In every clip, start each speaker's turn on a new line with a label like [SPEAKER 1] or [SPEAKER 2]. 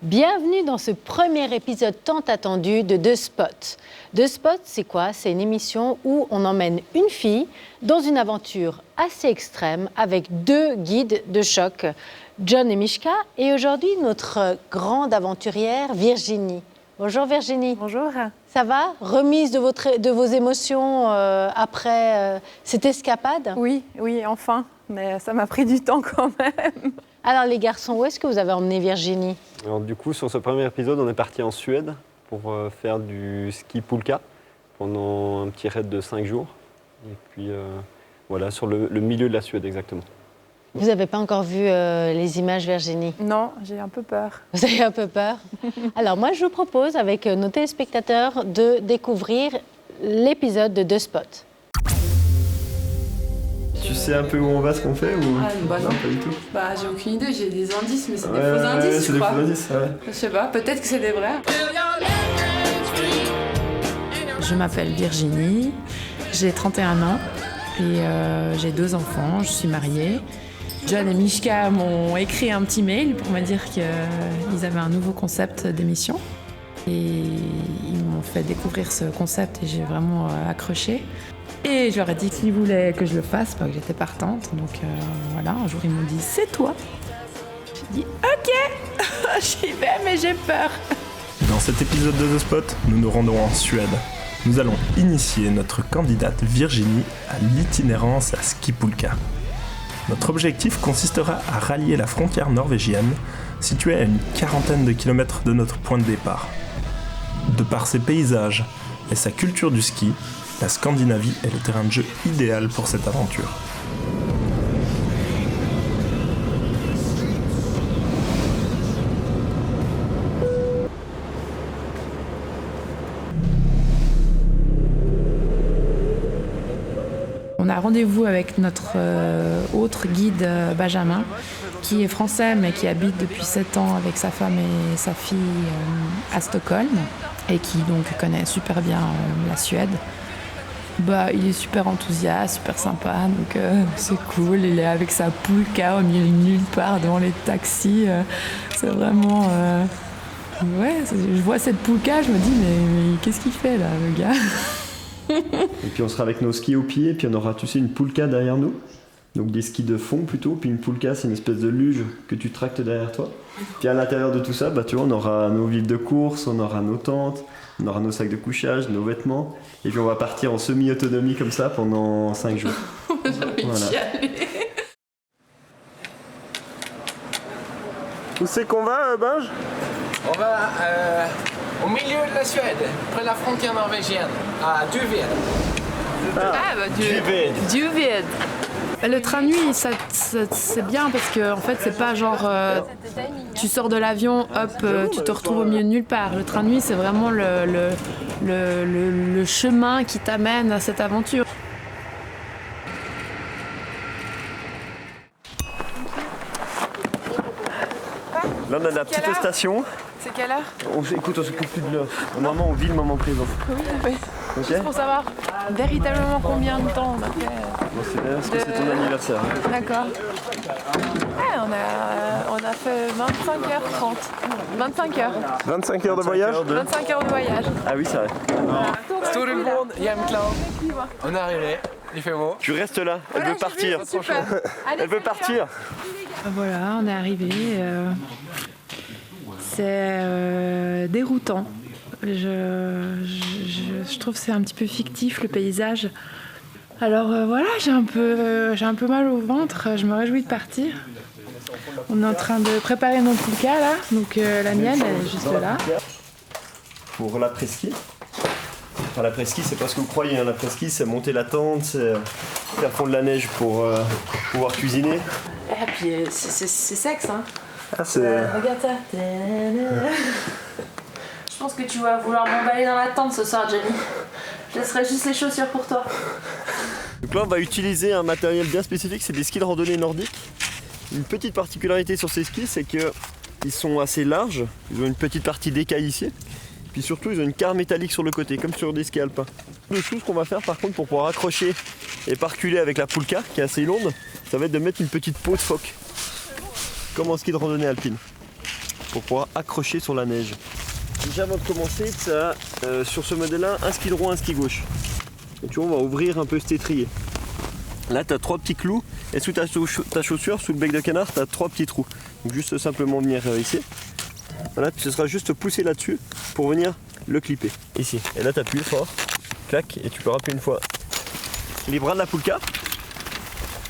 [SPEAKER 1] Bienvenue dans ce premier épisode tant attendu de Deux Spots. Deux Spots, c'est quoi? C'est une émission où on emmène une fille dans une aventure assez extrême avec deux guides de choc, John et Mishka, et aujourd'hui notre grande aventurière Virginie. Bonjour Virginie.
[SPEAKER 2] Bonjour.
[SPEAKER 1] Ça va? Remise de vos émotions après cette escapade?
[SPEAKER 2] Oui, enfin, mais ça m'a pris du temps quand même.
[SPEAKER 1] Alors les garçons, où est-ce que vous avez emmené Virginie?
[SPEAKER 3] Alors du coup, sur ce premier épisode, on est parti en Suède pour faire du ski poulka pendant un petit raid de 5 jours. Et puis voilà, sur le milieu de la Suède exactement.
[SPEAKER 1] Vous n'avez pas encore vu les images, Virginie?
[SPEAKER 2] Non, j'ai un peu peur.
[SPEAKER 1] Vous avez un peu peur? Alors moi, je vous propose, avec nos téléspectateurs, de découvrir l'épisode de Deux Spots.
[SPEAKER 3] Tu sais un peu où on va, ce qu'on fait ou...
[SPEAKER 4] Bah non,
[SPEAKER 3] pas du tout.
[SPEAKER 4] Bah j'ai aucune idée, j'ai des indices, mais c'est des faux indices, je crois.
[SPEAKER 3] C'est des faux indices, ouais.
[SPEAKER 4] Je sais pas, peut-être que c'est des vrais.
[SPEAKER 5] Je m'appelle Virginie, j'ai 31 ans et j'ai 2 enfants, je suis mariée. John et Mishka m'ont écrit un petit mail pour me dire qu'ils avaient un nouveau concept d'émission. Et ils m'ont fait découvrir ce concept et j'ai vraiment accroché. Et je leur ai dit qu'ils voulaient que je le fasse, que j'étais partante. Donc voilà, un jour ils m'ont dit « c'est toi ». J'ai dit « ok, j'y vais mais j'ai peur ».
[SPEAKER 6] Dans cet épisode de The Spot, nous nous rendons en Suède. Nous allons initier notre candidate Virginie à l'itinérance à ski poulka. Notre objectif consistera à rallier la frontière norvégienne, située à une quarantaine de kilomètres de notre point de départ. De par ses paysages et sa culture du ski, la Scandinavie est le terrain de jeu idéal pour cette aventure.
[SPEAKER 5] On a rendez-vous avec notre autre guide Benjamin, qui est français mais qui habite depuis 7 ans avec sa femme et sa fille à Stockholm et qui donc connaît super bien la Suède. Il est super enthousiaste, super sympa, donc c'est cool. Il est avec sa poulka au milieu de nulle part devant les taxis. C'est vraiment... je vois cette poulka, je me dis mais qu'est-ce qu'il fait là, le gars?
[SPEAKER 3] Et puis on sera avec nos skis au pied, puis on aura, tu sais, une poulka derrière nous. Donc des skis de fond plutôt, puis une poulka, c'est une espèce de luge que tu tractes derrière toi. Puis à l'intérieur de tout ça, tu vois, on aura nos villes de course, on aura nos tentes, on aura nos sacs de couchage, nos vêtements. Et puis on va partir en semi-autonomie comme ça pendant 5 jours.
[SPEAKER 4] J'ai envie d'y aller.
[SPEAKER 3] Où c'est qu'on va, Benj?
[SPEAKER 7] On va au milieu de la Suède, près de la frontière norvégienne, à Duved.
[SPEAKER 5] Duved. Le train de nuit, c'est bien parce que en fait, c'est pas genre tu sors de l'avion, hop, tu te retrouves au milieu de nulle part. Le train de nuit, c'est vraiment le chemin qui t'amène à cette aventure.
[SPEAKER 3] Là, on a la petite station.
[SPEAKER 4] C'est quelle heure?
[SPEAKER 3] Écoute, on s'occupe plus de l'heure. Normalement, on vit le moment présent.
[SPEAKER 4] Oui.
[SPEAKER 3] Ok?
[SPEAKER 4] Juste pour savoir véritablement combien de temps on a fait.
[SPEAKER 3] Bon, c'est bien parce que c'est ton anniversaire.
[SPEAKER 4] D'accord. Ouais, on a fait 25h30. 25 heures.
[SPEAKER 3] 25 heures de voyage?
[SPEAKER 4] 25 heures de voyage.
[SPEAKER 3] Ah oui, c'est vrai.
[SPEAKER 7] Tout le monde, Yamklan. On est arrivé, il fait beau.
[SPEAKER 3] Tu restes là, elle veut partir.
[SPEAKER 4] Super.
[SPEAKER 3] Elle veut partir.
[SPEAKER 5] Voilà, on est arrivé. C'est déroutant. Je trouve que c'est un petit peu fictif le paysage. Alors voilà, j'ai un peu mal au ventre. Je me réjouis de partir. On est en train de préparer nos poulkas là. Donc la mienne elle est juste là.
[SPEAKER 3] Pour l'après-ski. Enfin, l'après-ski, c'est pas ce que vous croyez. L'après-ski, c'est monter la tente, c'est faire fondre la neige pour pouvoir cuisiner.
[SPEAKER 4] Et puis c'est sexe, hein.
[SPEAKER 3] Ah, c'est...
[SPEAKER 4] Regarde ça. Je pense que tu vas vouloir m'emballer dans la tente ce soir, Jenny. Je laisserai juste les chaussures pour toi.
[SPEAKER 3] Donc là, on va utiliser un matériel bien spécifique, c'est des skis de randonnée nordique. Une petite particularité sur ces skis, c'est qu'ils sont assez larges. Ils ont une petite partie d'écaille ici. Puis surtout, ils ont une carre métallique sur le côté, comme sur des skis alpins. Dessous, ce qu'on va faire par contre pour pouvoir accrocher et parculer avec la poulka, qui est assez longue, ça va être de mettre une petite peau de phoque. Comme en ski de randonnée alpine. pour pouvoir accrocher sur la neige. Déjà avant de commencer, tu as sur ce modèle-là un ski droit, un ski gauche. Et tu vois, on va ouvrir un peu cet étrier. Là, tu as 3 petits clous et sous ta chaussure, sous le bec de canard, tu as 3 petits trous. Donc juste simplement venir ici. Voilà, tu seras juste poussé là-dessus pour venir le clipper. Ici. Et là, tu appuies fort, clac, et tu peux râper une fois les bras de la poulka.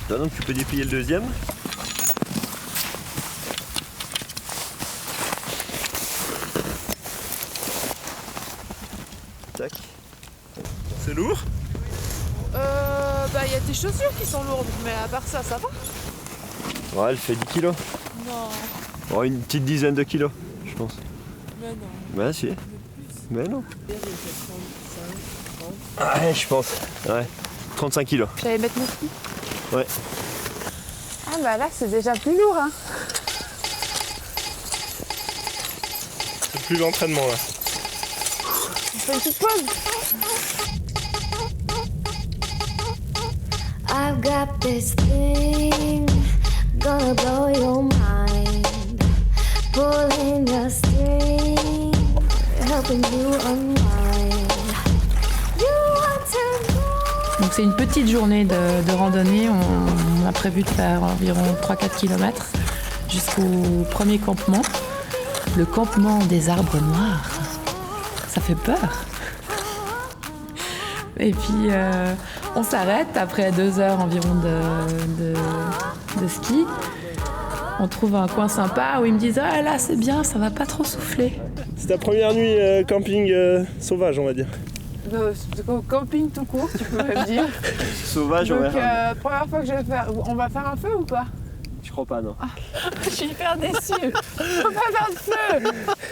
[SPEAKER 3] Donc tu peux déplier le deuxième. Tac.
[SPEAKER 6] C'est lourd?
[SPEAKER 2] Il y a tes chaussures qui sont lourdes, mais à part ça, ça va?
[SPEAKER 3] Ouais, elle fait 10 kilos.
[SPEAKER 2] Non.
[SPEAKER 3] Oh, une petite dizaine de kilos, je pense.
[SPEAKER 2] Mais non.
[SPEAKER 3] Ouais, si. Mais non. Ouais, je pense. Ouais. 35 kilos.
[SPEAKER 2] J'allais mettre mes skis.
[SPEAKER 3] Ouais.
[SPEAKER 2] Ah bah là, c'est déjà plus lourd, hein.
[SPEAKER 6] C'est plus l'entraînement là.
[SPEAKER 2] On fait une petite pause.
[SPEAKER 8] I've got this thing, gonna blow your mind, pulling your string, helping you unwind. You want to know.
[SPEAKER 5] Donc c'est une petite journée de randonnée. On a prévu de faire environ 3-4 km jusqu'au premier campement. Le campement des arbres noirs. Ça fait peur. Et puis on s'arrête après 2 heures environ de ski. On trouve un coin sympa où ils me disent « Ah là c'est bien, ça va pas trop souffler ».
[SPEAKER 6] C'est ta première nuit camping sauvage, on va dire.
[SPEAKER 2] Camping tout court, tu peux me dire.
[SPEAKER 3] Sauvage,
[SPEAKER 2] Donc,
[SPEAKER 3] ouais.
[SPEAKER 2] première fois que je vais faire. On va faire un feu ou pas?
[SPEAKER 3] Je crois pas, non.
[SPEAKER 2] Je suis hyper déçue. On va faire le feu.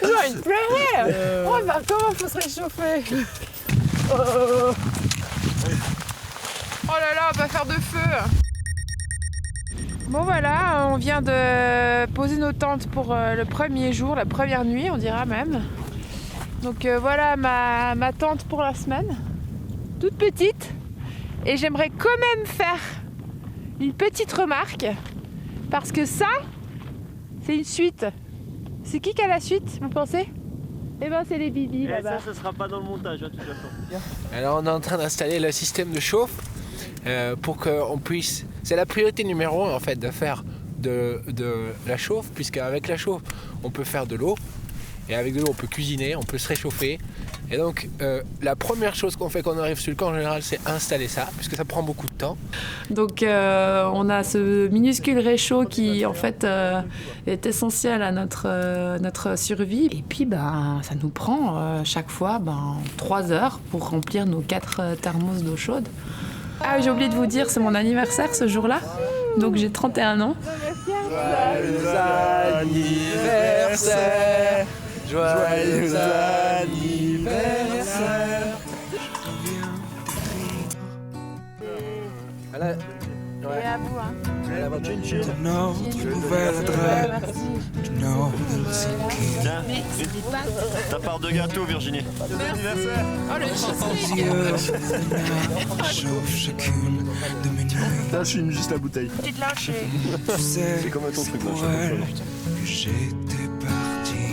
[SPEAKER 2] Genre, il pleurait. On va faire comment? Faut se réchauffer. Oh là là, on va faire de feu. Bon voilà, on vient de poser nos tentes pour le premier jour, la première nuit, on dira même. Donc voilà ma tente pour la semaine, toute petite. Et j'aimerais quand même faire une petite remarque, parce que ça, c'est une suite. C'est qui a la suite, vous pensez? Eh ben c'est les bibis là-bas.
[SPEAKER 3] Ça sera pas dans le montage, de toute façon.
[SPEAKER 7] Alors on est en train d'installer le système de chauffe pour qu'on puisse... C'est la priorité numéro 1 en fait de faire de la chauffe, puisque avec la chauffe on peut faire de l'eau, et avec de l'eau on peut cuisiner, on peut se réchauffer. Et donc la première chose qu'on fait quand on arrive sur le camp en général, c'est installer ça, puisque ça prend beaucoup de temps.
[SPEAKER 5] Donc on a ce minuscule réchaud qui en fait est essentiel à notre survie. Et puis ça nous prend chaque fois 3 heures pour remplir nos 4 thermos d'eau chaude. Ah, j'ai oublié de vous dire, c'est mon anniversaire ce jour-là, donc j'ai 31 ans.
[SPEAKER 7] Joyeux anniversaire, joyeux anniversaire. Voilà.
[SPEAKER 2] Et à vous, hein.
[SPEAKER 9] Notre nouvelle adresse.
[SPEAKER 3] Ta part de gâteau, Virginie.
[SPEAKER 2] Oh le
[SPEAKER 9] Chauffe chacune de mes nuits.
[SPEAKER 6] Là, je filme juste la bouteille.
[SPEAKER 2] petite lâchée.
[SPEAKER 9] Tu sais,
[SPEAKER 3] C'est comme ton
[SPEAKER 9] c'est
[SPEAKER 3] truc,
[SPEAKER 9] pour
[SPEAKER 3] là,
[SPEAKER 9] elle que j'étais parti.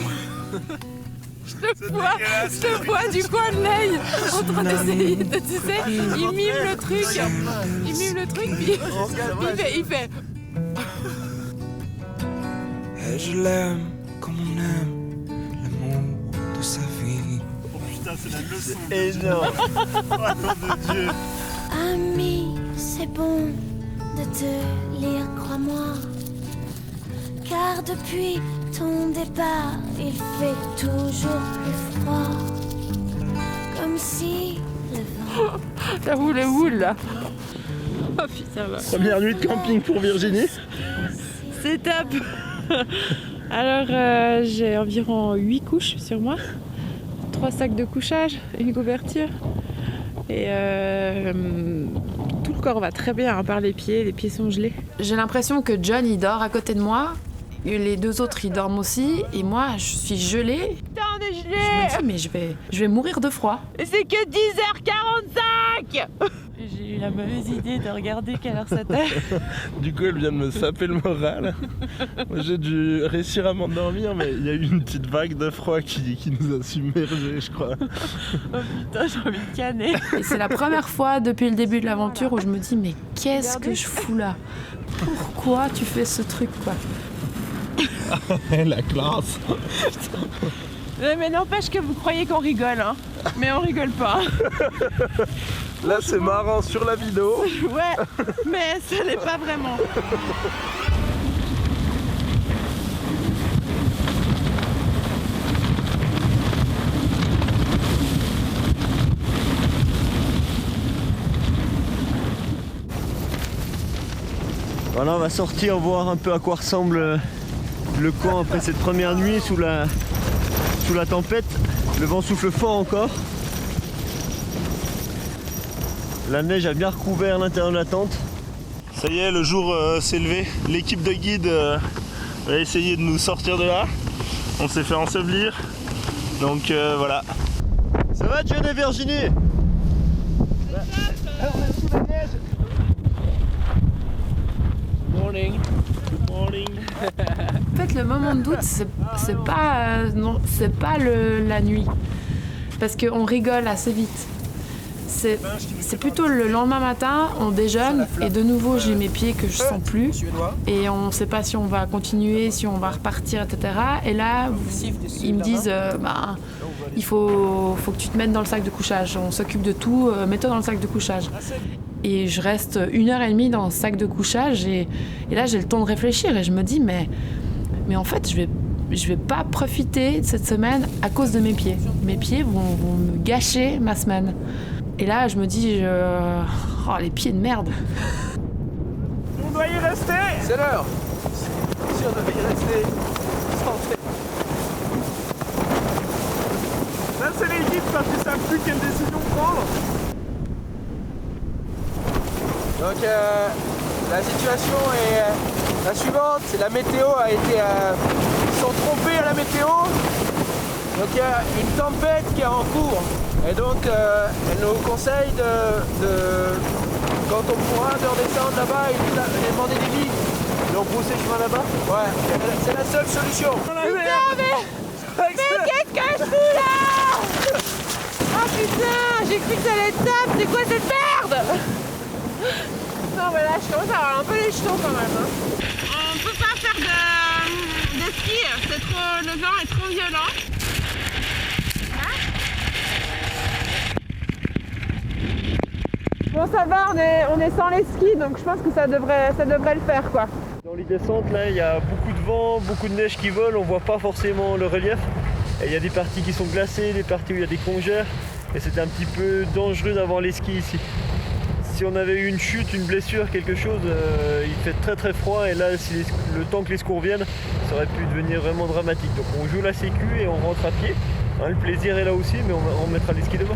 [SPEAKER 2] Je te vois du coin de l'œil en train d'essayer de, tu sais, il mime le truc, puis il fait.
[SPEAKER 9] Et je l'aime comme on aime l'amour de sa vie.
[SPEAKER 6] Oh putain, c'est la leçon.
[SPEAKER 3] Énorme.
[SPEAKER 6] Oh nom de Dieu.
[SPEAKER 8] Ami, c'est bon de te lire, crois-moi. Car depuis ton départ, il fait toujours plus froid. Comme si le vent...
[SPEAKER 2] T'as vu le boule là? Oh putain, là.
[SPEAKER 6] Première nuit de camping pour Virginie.
[SPEAKER 2] C'est top. Alors j'ai environ 8 couches sur moi, 3 sacs de couchage, une couverture. Et tout le corps va très bien, à part les pieds sont gelés.
[SPEAKER 5] J'ai l'impression que John il dort à côté de moi, et les 2 autres ils dorment aussi, et moi je suis gelée.
[SPEAKER 2] Putain, on est
[SPEAKER 5] Je
[SPEAKER 2] gelés.
[SPEAKER 5] me dis mais je vais mourir de froid.
[SPEAKER 2] Et c'est que 10h45.
[SPEAKER 5] eu la mauvaise idée de regarder quelle heure c'était.
[SPEAKER 6] Du coup, elle vient de me saper le moral. Moi, j'ai dû réussir à m'endormir, mais il y a eu une petite vague de froid qui nous a submergés, je crois.
[SPEAKER 5] Oh putain, j'ai envie de canner. Et c'est la première fois depuis le début de l'aventure où je me dis mais qu'est-ce que je fous là? Pourquoi tu fais ce truc quoi?
[SPEAKER 6] La classe.
[SPEAKER 2] Mais n'empêche que vous croyez qu'on rigole, hein. Mais on rigole pas.
[SPEAKER 6] Là, c'est marrant sur la vidéo.
[SPEAKER 2] Ouais, mais ça l'est pas vraiment.
[SPEAKER 3] Voilà, on va sortir voir un peu à quoi ressemble le camp après cette première nuit sous la tempête. Le vent souffle fort encore. La neige a bien recouvert l'intérieur de la tente.
[SPEAKER 6] Ça y est, le jour s'est levé. L'équipe de guides va essayer de nous sortir de là. On s'est fait ensevelir. Donc voilà.
[SPEAKER 3] Ça va, John et Virginie?
[SPEAKER 7] Morning. Good morning.
[SPEAKER 5] En fait, le moment de doute, c'est pas la nuit, parce qu'on rigole assez vite. C'est plutôt le lendemain matin, on déjeune et de nouveau j'ai mes pieds que je sens plus et on ne sait pas si on va continuer, si on va repartir, etc. Et là, ils me disent il faut que tu te mettes dans le sac de couchage. On s'occupe de tout, mets-toi dans le sac de couchage. Et je reste 1h30 dans le sac de couchage et là j'ai le temps de réfléchir et je me dis mais en fait je vais pas profiter de cette semaine à cause de mes pieds. Mes pieds vont me gâcher ma semaine. Et là je me dis oh les pieds de merde.
[SPEAKER 6] On doit y rester.
[SPEAKER 7] C'est l'heure. Si on devait y rester, santé.
[SPEAKER 6] Là c'est les guides parce qu'ils savent plus quelle décision prendre.
[SPEAKER 7] Donc la situation est la suivante, c'est la météo a été... ils sont trompés à la météo. Donc il y a une tempête qui est en cours. Et donc elle nous conseille quand on pourra de redescendre là-bas et demander des guides.
[SPEAKER 3] Donc brousser chemin là-bas?
[SPEAKER 7] Ouais, c'est la seule solution.
[SPEAKER 2] Putain, mais qu'est-ce que je fous là? Oh putain, j'ai cru que ça allait être top, c'est quoi cette merde? Non mais là je commence à avoir un peu les jetons quand même. Hein. On peut pas faire de ski, c'est trop, le vent est trop violent. Hein? Bon ça va, on est sans les skis donc je pense que ça devrait le faire quoi.
[SPEAKER 3] Dans les descentes là il y a beaucoup de vent, beaucoup de neige qui vole, on voit pas forcément le relief. Et il y a des parties qui sont glacées, des parties où il y a des congères et c'est un petit peu dangereux d'avoir les skis ici. Si on avait eu une chute, une blessure, quelque chose, il fait très très froid et là si le temps que les secours viennent, ça aurait pu devenir vraiment dramatique. Donc on joue la sécu et on rentre à pied. Hein, le plaisir est là aussi mais on mettra les skis devant.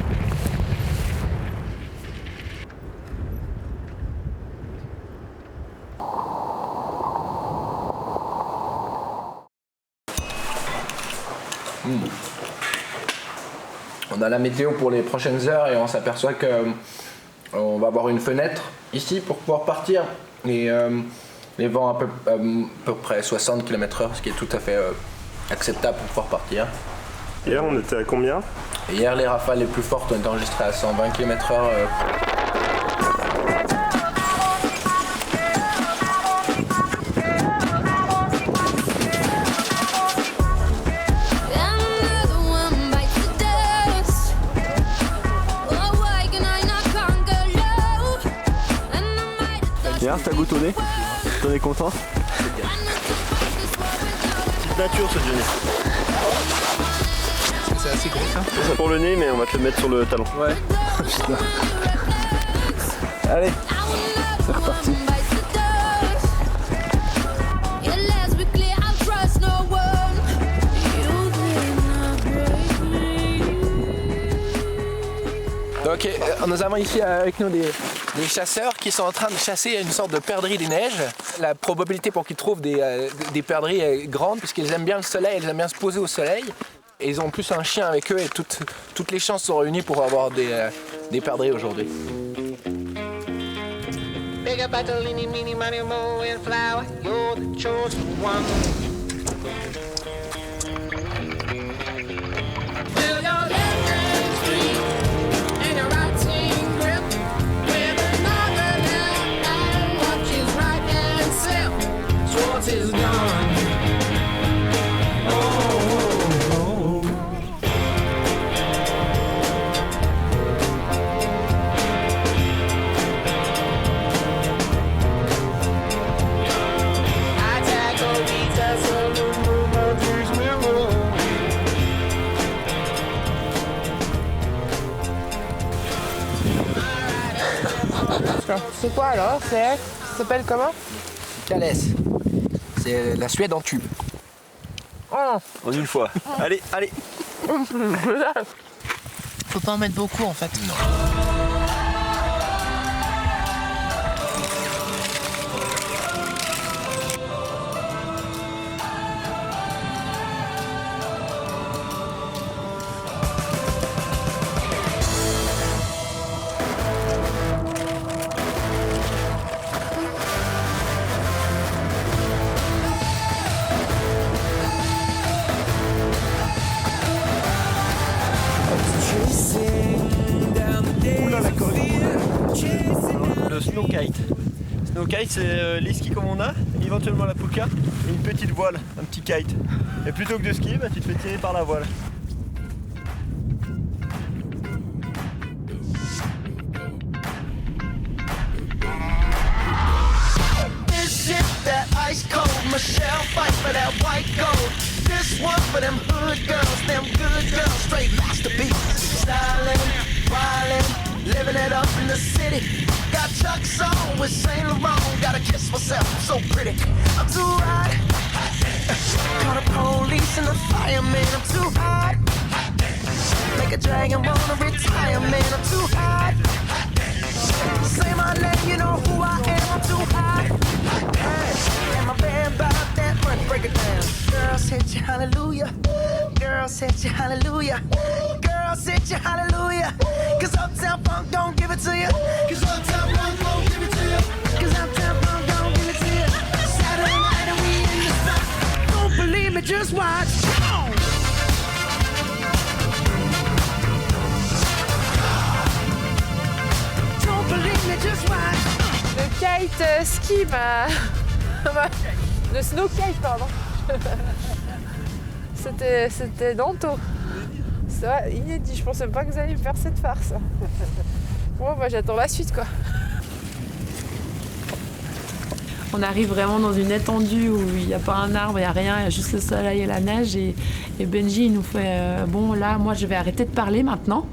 [SPEAKER 7] On a la météo pour les prochaines heures et on s'aperçoit que on va avoir une fenêtre ici pour pouvoir partir. Et les vents à peu près 60 km/h, ce qui est tout à fait acceptable pour pouvoir partir.
[SPEAKER 6] Hier, on était à combien?
[SPEAKER 7] Et hier, les rafales les plus fortes ont été enregistrées à 120 km/h.
[SPEAKER 3] Hier, t'as goûté au nez? T'en es content? Petite nature ce Johnny.
[SPEAKER 7] C'est assez gros ça.
[SPEAKER 3] C'est pour le nez mais on va te le mettre sur le talon.
[SPEAKER 7] Ouais.
[SPEAKER 3] Allez, c'est reparti.
[SPEAKER 7] Donc nous avons ici avec nous des chasseurs qui sont en train de chasser une sorte de perdrix des neiges. La probabilité pour qu'ils trouvent des perdrix est grande puisqu'ils aiment bien le soleil, ils aiment bien se poser au soleil. Et ils ont en plus un chien avec eux et toutes les chances sont réunies pour avoir des perdrix aujourd'hui.
[SPEAKER 10] your battle, any, meeny, money, mo, and flower. You're the chosen one. Feel your left hand free and your right hand grip. With another left hand, watch his right hand slip. Schwartz is gone.
[SPEAKER 2] C'est quoi alors? Ça s'appelle comment?
[SPEAKER 7] Calès. C'est la Suède en tube.
[SPEAKER 2] Oh.
[SPEAKER 3] En une fois. Allez, allez.
[SPEAKER 5] Faut pas en mettre beaucoup en fait.
[SPEAKER 3] Oula la colle. Le snow kite. Snow kite c'est les skis comme on a, éventuellement la pulka et une petite voile, un petit kite. Et plutôt que de skier, bah, tu te fais tirer par la voile.
[SPEAKER 10] This shit that ice cold, Michelle fight for that white gold. This one for them hood girls, them good girls, straight masterpieces. Styling, wildin', living it up in the city. Got Chuck's on with Saint Laurent, gotta kiss myself, I'm so pretty. I'm too hot. Call the police and the fireman, I'm too hot. Make a dragon wanna retire, man, I'm too hot. Say my name, you know who I am, I'm too hot. And my band bought that money, break it down. Girls hit you, hallelujah. Girls hit you, hallelujah. Girls hit you, hallelujah. Cause Uptown Funk don't give it to you. Cause Uptown Funk don't give it to you. Cause Uptown Funk don't give it to you. Saturday night and we in the spot. Don't believe me, just watch. Come on. Don't believe me, just watch.
[SPEAKER 2] Le kite ski m'a... Le snow kite, pardon. C'était Danto. C'est vrai, inédit. Je pensais pas que vous alliez me faire cette farce. Bon, bah j'attends la suite, quoi.
[SPEAKER 5] On arrive vraiment dans une étendue où il n'y a pas un arbre, il n'y a rien, il y a juste le soleil et la neige. Et Benji il nous fait bon là, moi je vais arrêter de parler maintenant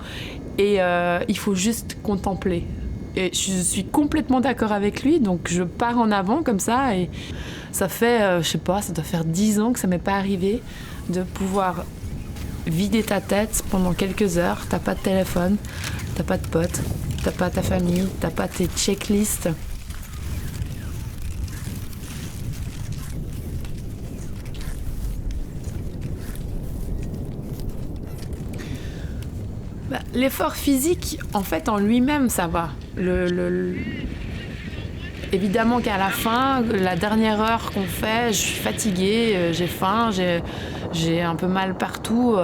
[SPEAKER 5] et il faut juste contempler. Et je suis complètement d'accord avec lui, donc je pars en avant comme ça et ça fait, je sais pas, ça doit faire 10 ans que ça m'est pas arrivé de pouvoir vider ta tête pendant quelques heures. T'as pas de téléphone, t'as pas de potes, t'as pas ta famille, t'as pas tes checklists. L'effort physique, en fait, en lui-même, ça va. Évidemment qu'à la fin, la dernière heure qu'on fait, je suis fatiguée, j'ai faim, j'ai un peu mal partout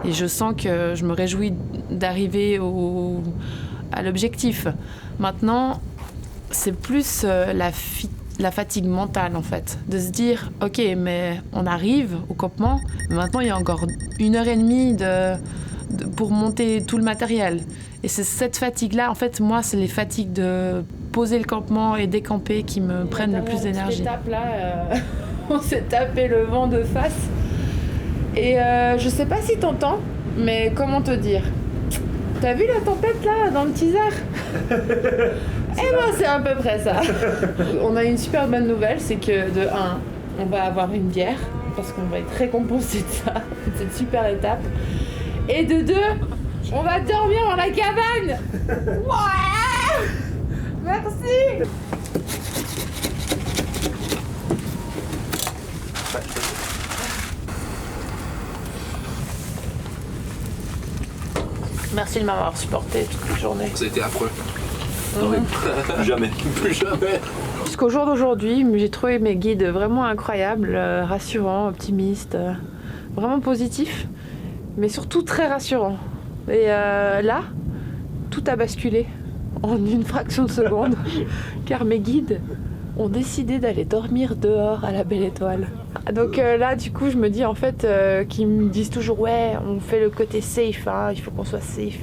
[SPEAKER 5] et je sens que je me réjouis d'arriver à l'objectif. Maintenant, c'est plus la fatigue mentale, en fait. De se dire, OK, mais on arrive au campement, mais maintenant, il y a encore 1h30 pour monter tout le matériel. Et c'est cette fatigue-là, en fait, moi, c'est les fatigues de poser le campement et décamper qui me prennent le plus d'énergie.
[SPEAKER 2] Étape là, on s'est tapé le vent de face. Et je sais pas si t'entends, mais comment te dire? T'as vu la tempête là, dans le teaser? Eh ben, c'est à peu près ça. On a une super bonne nouvelle, c'est que de 1, on va avoir une bière, parce qu'on va être récompensé de ça, de cette super étape. Et de 2, on va dormir dans la cabane. Ouais. Merci. Merci de m'avoir supporté toute la journée.
[SPEAKER 7] Ça a été affreux.
[SPEAKER 3] Plus jamais.
[SPEAKER 7] Plus jamais.
[SPEAKER 2] Jusqu'au jour d'aujourd'hui, j'ai trouvé mes guides vraiment incroyables, rassurants, optimistes, vraiment positifs, mais surtout très rassurants. Et là, tout a basculé en une fraction de seconde, car mes guides ont décidé d'aller dormir dehors à la Belle Étoile. Donc là, du coup, je me dis en fait qu'ils me disent toujours ouais, on fait le côté safe, hein, il faut qu'on soit safe.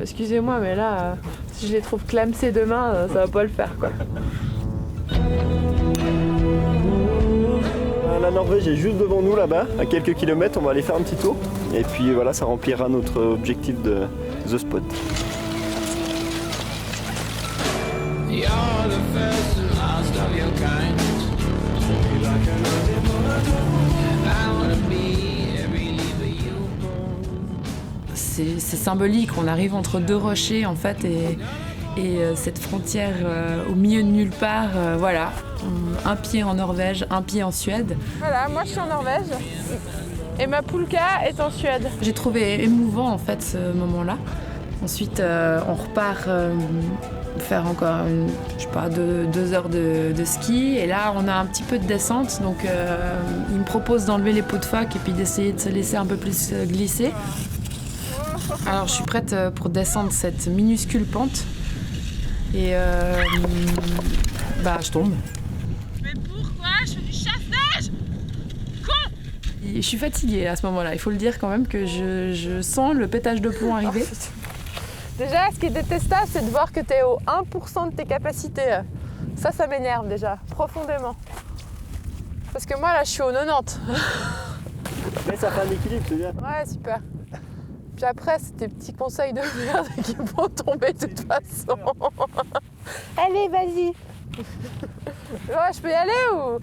[SPEAKER 2] Excusez-moi, mais là, si je les trouve clamsés demain, ça va pas le faire, quoi.
[SPEAKER 3] La Norvège est juste devant nous là-bas, à quelques kilomètres, on va aller faire un petit tour. Et puis voilà, ça remplira notre objectif de The Spot.
[SPEAKER 5] C'est symbolique, on arrive entre deux rochers en fait et cette frontière au milieu de nulle part, voilà. Un pied en Norvège, un pied en Suède.
[SPEAKER 2] Voilà, moi je suis en Norvège et ma poulka est en Suède.
[SPEAKER 5] J'ai trouvé émouvant en fait ce moment-là. Ensuite on repart faire encore je sais pas, 2 heures de ski et là on a un petit peu de descente donc il me propose d'enlever les pots de phoque et puis d'essayer de se laisser un peu plus glisser. Alors je suis prête pour descendre cette minuscule pente et je tombe.
[SPEAKER 2] Mais pourquoi je fais du chasse-neige? Con!
[SPEAKER 5] Je suis fatiguée à ce moment-là, il faut le dire quand même que je sens le pétage de plomb arriver.
[SPEAKER 2] Déjà, ce qui est détestable, c'est de voir que tu es au 1% de tes capacités. Ça m'énerve déjà, profondément. Parce que moi là, je suis au 90.
[SPEAKER 3] Mais ça fait un équilibre, c'est bien.
[SPEAKER 2] Ouais, super. Puis après, c'est tes petits conseils de merde qui vont tomber de toute façon. Allez, vas-y. Ouais, je peux y aller ou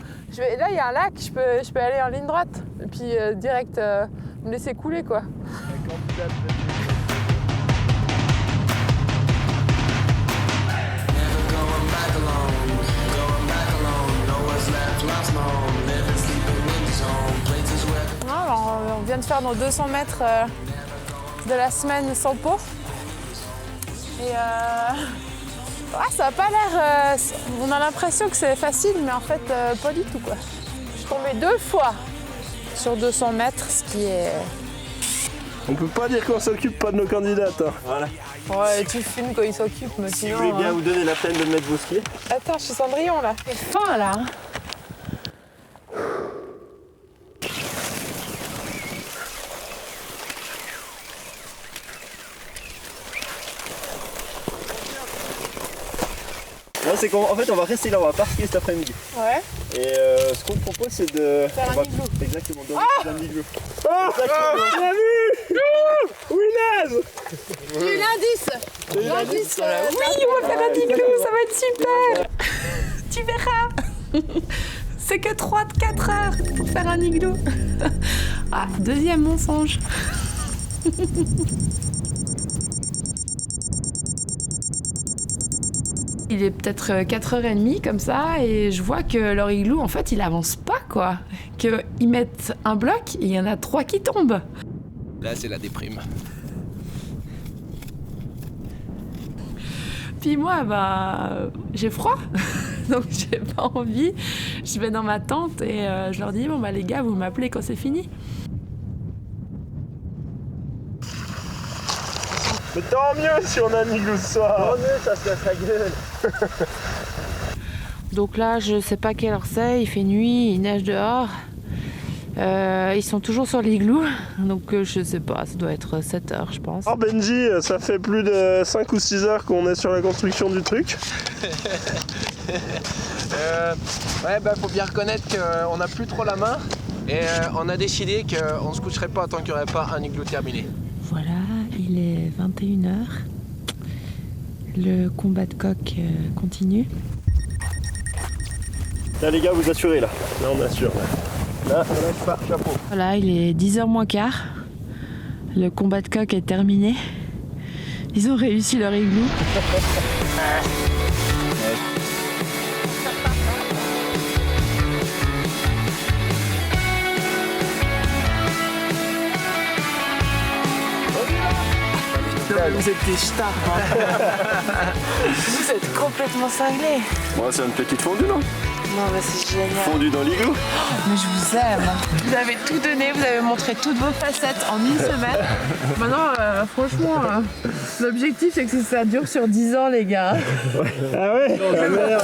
[SPEAKER 2] là, il y a un lac, je peux aller en ligne droite. Et puis direct me laisser couler, quoi. Alors, on vient de faire nos 200 mètres de la semaine sans pot. Et ça n'a pas l'air... on a l'impression que c'est facile, mais en fait, pas du tout, quoi. Je suis tombée 2 fois sur 200 mètres, ce qui est...
[SPEAKER 6] On peut pas dire qu'on s'occupe pas de nos candidates. Hein.
[SPEAKER 3] Voilà.
[SPEAKER 2] Ouais, tu filmes quand ils s'occupent, mais
[SPEAKER 3] Si
[SPEAKER 2] sinon...
[SPEAKER 3] vous voulez bien vous donner la peine de mettre vos skis.
[SPEAKER 2] Attends, je suis Cendrillon, là.
[SPEAKER 1] C'est fin, là.
[SPEAKER 3] Non, c'est qu'en fait, on va rester là, on va pas skier cet après-midi.
[SPEAKER 2] Ouais.
[SPEAKER 3] Et ce qu'on propose, c'est de...
[SPEAKER 2] Faire un igloo.
[SPEAKER 3] Exactement, un igloo.
[SPEAKER 6] Ah, tu l'as vu? Oui, naze.
[SPEAKER 2] J'ai eu l'indice. L'indice.
[SPEAKER 5] Oui, on va faire un igloo, ça va être super. Tu verras. C'est que 3-4 heures pour faire un igloo. Ah, deuxième mensonge. Il est peut-être 4h30 comme ça et je vois que leur igloo, en fait, il avance pas, quoi. Qu'ils mettent un bloc et il y en a 3 qui tombent.
[SPEAKER 7] Là, c'est la déprime.
[SPEAKER 5] Puis moi, j'ai froid, donc j'ai pas envie. Je vais dans ma tente et je leur dis, bon, les gars, vous m'appelez quand c'est fini.
[SPEAKER 6] Mais tant mieux si on a un igloo ce soir.
[SPEAKER 3] Tant mieux, ça se casse la gueule.
[SPEAKER 2] Donc là, je sais pas quelle heure c'est, il fait nuit, il neige dehors. Ils sont toujours sur l'igloo, donc je sais pas, ça doit être 7 heures, je pense.
[SPEAKER 6] Oh Benji, ça fait plus de 5 ou 6 heures qu'on est sur la construction du truc.
[SPEAKER 7] Faut bien reconnaître qu'on n'a plus trop la main et on a décidé qu'on se coucherait pas tant qu'il n'y aurait pas un igloo terminé.
[SPEAKER 5] Voilà, il est 21h. Le combat de coq continue.
[SPEAKER 3] Là, les gars, vous assurez, là. Là, on assure. Là, je pars, chapeau.
[SPEAKER 5] Voilà, il est 10h moins quart. Le combat de coq est terminé. Ils ont réussi leur igloo.
[SPEAKER 2] Vous êtes des stars, hein. Vous êtes complètement cinglés.
[SPEAKER 3] Bon, c'est une petite fondue, non?
[SPEAKER 2] Non, mais c'est génial.
[SPEAKER 3] Fondue dans l'igloo.
[SPEAKER 2] Mais je vous aime. Vous avez tout donné, vous avez montré toutes vos facettes en une semaine. Maintenant, franchement, l'objectif c'est que ça dure sur 10 ans, les gars.
[SPEAKER 3] Ah ouais? Ah merde.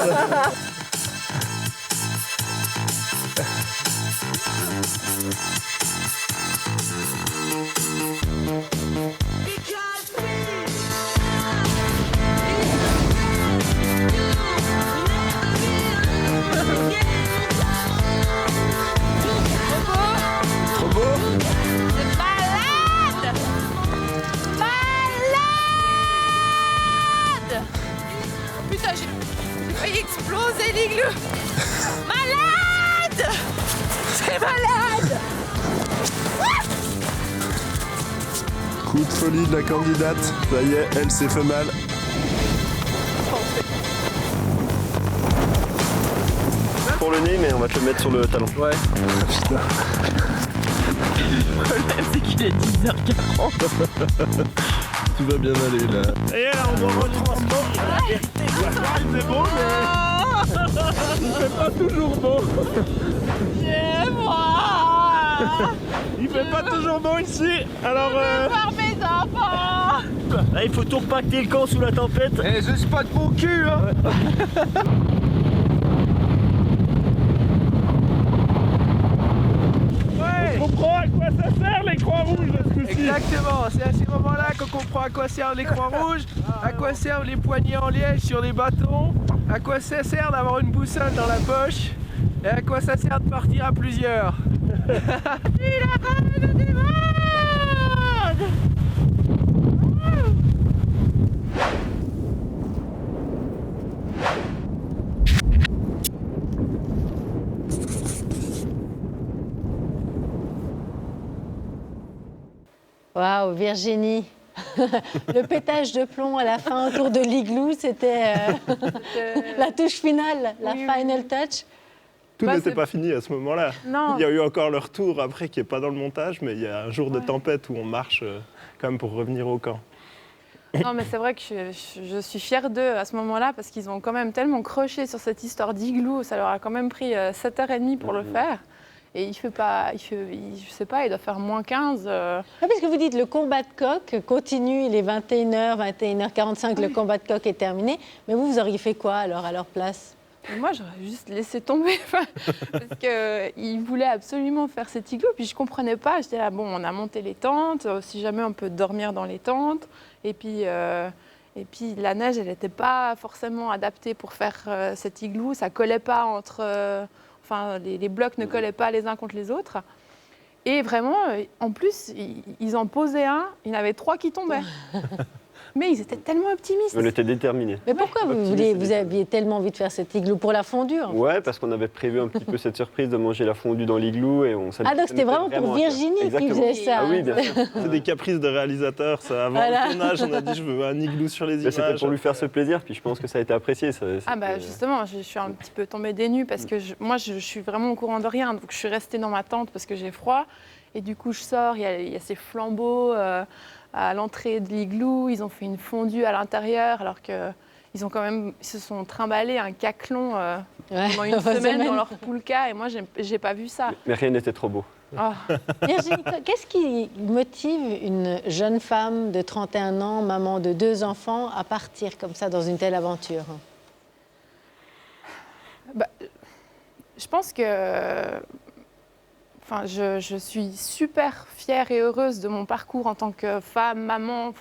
[SPEAKER 2] Putain, j'ai failli exploser l'igloo. Malade! C'est malade!
[SPEAKER 6] Coup de folie de la candidate. Ça y est, elle s'est fait mal.
[SPEAKER 3] Pour le nez, mais on va te le mettre sur le talon.
[SPEAKER 7] Ouais.
[SPEAKER 6] Putain.
[SPEAKER 2] Le problème, c'est qu'il est 10h40.
[SPEAKER 6] Tout va bien aller là.
[SPEAKER 11] Et là, on doit retransmettre la vérité. C'est beau, mais il fait pas toujours beau. Il fait pas toujours beau ici. Alors,
[SPEAKER 2] Voir mes enfants.
[SPEAKER 11] là, il faut tout repacter le camp sous la tempête.
[SPEAKER 7] Eh, je spot mon cul, hein.
[SPEAKER 11] On comprend à quoi ça sert les croix rouges ce coup-ci.
[SPEAKER 7] Exactement, c'est à ces moments-là qu'on comprend à quoi servent les croix rouges, à quoi servent les poignées en liège sur les bâtons, à quoi ça sert d'avoir une boussole dans la poche et à quoi ça sert de partir à plusieurs.
[SPEAKER 1] Waouh, Virginie. Le pétage de plomb à la fin autour de l'igloo, c'était la touche finale, la final touch.
[SPEAKER 6] Tout
[SPEAKER 2] Bah,
[SPEAKER 6] n'était
[SPEAKER 2] c'est-
[SPEAKER 6] pas fini à ce moment-là.
[SPEAKER 2] Non.
[SPEAKER 6] Il y a eu encore le retour après qui n'est pas dans le montage, mais il y a un jour de tempête où on marche quand même pour revenir au camp.
[SPEAKER 2] Non, mais c'est vrai que je suis fière d'eux à ce moment-là parce qu'ils ont quand même tellement croché sur cette histoire d'igloo. Ça leur a quand même pris 7h30 pour le faire. Et je sais pas, il doit faire moins 15.
[SPEAKER 1] Ah, parce que vous dites le combat de coq continue, il est 21h, 21h45, le combat de coq est terminé. Mais vous auriez fait quoi alors à leur place?
[SPEAKER 2] Et moi, j'aurais juste laissé tomber parce qu'ils voulaient absolument faire cet igloo. Puis je comprenais pas. J'étais là, bon, on a monté les tentes. Si jamais on peut dormir dans les tentes. Et puis la neige, elle n'était pas forcément adaptée pour faire cet igloo. Ça collait pas entre... les blocs ne collaient pas les uns contre les autres. Et vraiment, en plus, ils en posaient un. Il y en avait 3 qui tombaient. Mais ils étaient tellement optimistes.
[SPEAKER 3] On était déterminés.
[SPEAKER 1] Mais pourquoi vous aviez tellement envie de faire cet igloo? Pour la fondue en fait.
[SPEAKER 3] Ouais, parce qu'on avait prévu un petit peu cette surprise de manger la fondue dans l'igloo et on s'est.
[SPEAKER 1] Ah, donc c'était vraiment pour Virginie qui faisait ça.
[SPEAKER 3] Ah oui, bien sûr.
[SPEAKER 6] C'est des caprices de réalisateur, ça. Avant
[SPEAKER 1] Voilà.
[SPEAKER 6] le tournage, on a dit je veux un igloo sur les
[SPEAKER 3] Mais
[SPEAKER 6] images.
[SPEAKER 3] c'était pour lui faire ce plaisir, puis je pense que ça a été apprécié.
[SPEAKER 2] Ah bah justement, je suis un petit peu tombée des nues parce que moi je suis vraiment au courant de rien. Donc je suis restée dans ma tente parce que j'ai froid. Et du coup je sors, il y a ces flambeaux à l'entrée de l'igloo. Ils ont fait une fondue à l'intérieur alors qu'ils se sont trimballés un caclon pendant une semaine dans leur poulka. Et moi j'ai pas vu ça.
[SPEAKER 3] Mais rien n'était trop beau.
[SPEAKER 2] Oh.
[SPEAKER 1] Virginie, qu'est-ce qui motive une jeune femme de 31 ans, maman de 2 enfants, à partir comme ça dans une telle aventure?
[SPEAKER 2] Bah, je pense que je suis super fière et heureuse de mon parcours en tant que femme, maman.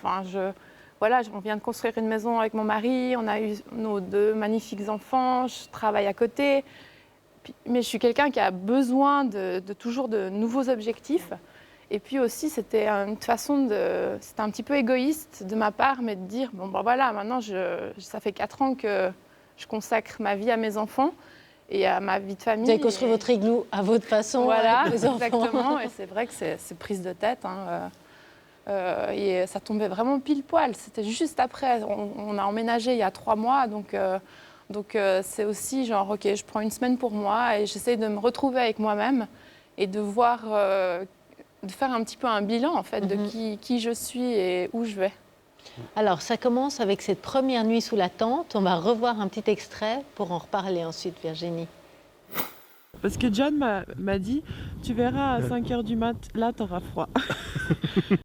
[SPEAKER 2] On vient de construire une maison avec mon mari, on a eu nos 2 magnifiques enfants, je travaille à côté. Mais je suis quelqu'un qui a besoin de toujours de nouveaux objectifs. Et puis aussi, c'était une façon c'était un petit peu égoïste de ma part, mais de dire, bon, voilà, maintenant, ça fait 4 ans que je consacre ma vie à mes enfants et à ma vie de famille.
[SPEAKER 1] Vous avez construit votre igloo à votre façon,
[SPEAKER 2] voilà,
[SPEAKER 1] avec vos enfants.
[SPEAKER 2] exactement. Et c'est vrai que c'est prise de tête. Et ça tombait vraiment pile poil. C'était juste après. On a emménagé il y a 3 mois, donc c'est aussi genre, ok, je prends une semaine pour moi et j'essaie de me retrouver avec moi-même et de voir, de faire un petit peu un bilan en fait de qui je suis et où je vais.
[SPEAKER 1] Alors, ça commence avec cette première nuit sous la tente. On va revoir un petit extrait pour en reparler ensuite, Virginie.
[SPEAKER 2] Parce que John m'a dit, tu verras à 5h du mat, là t'auras froid.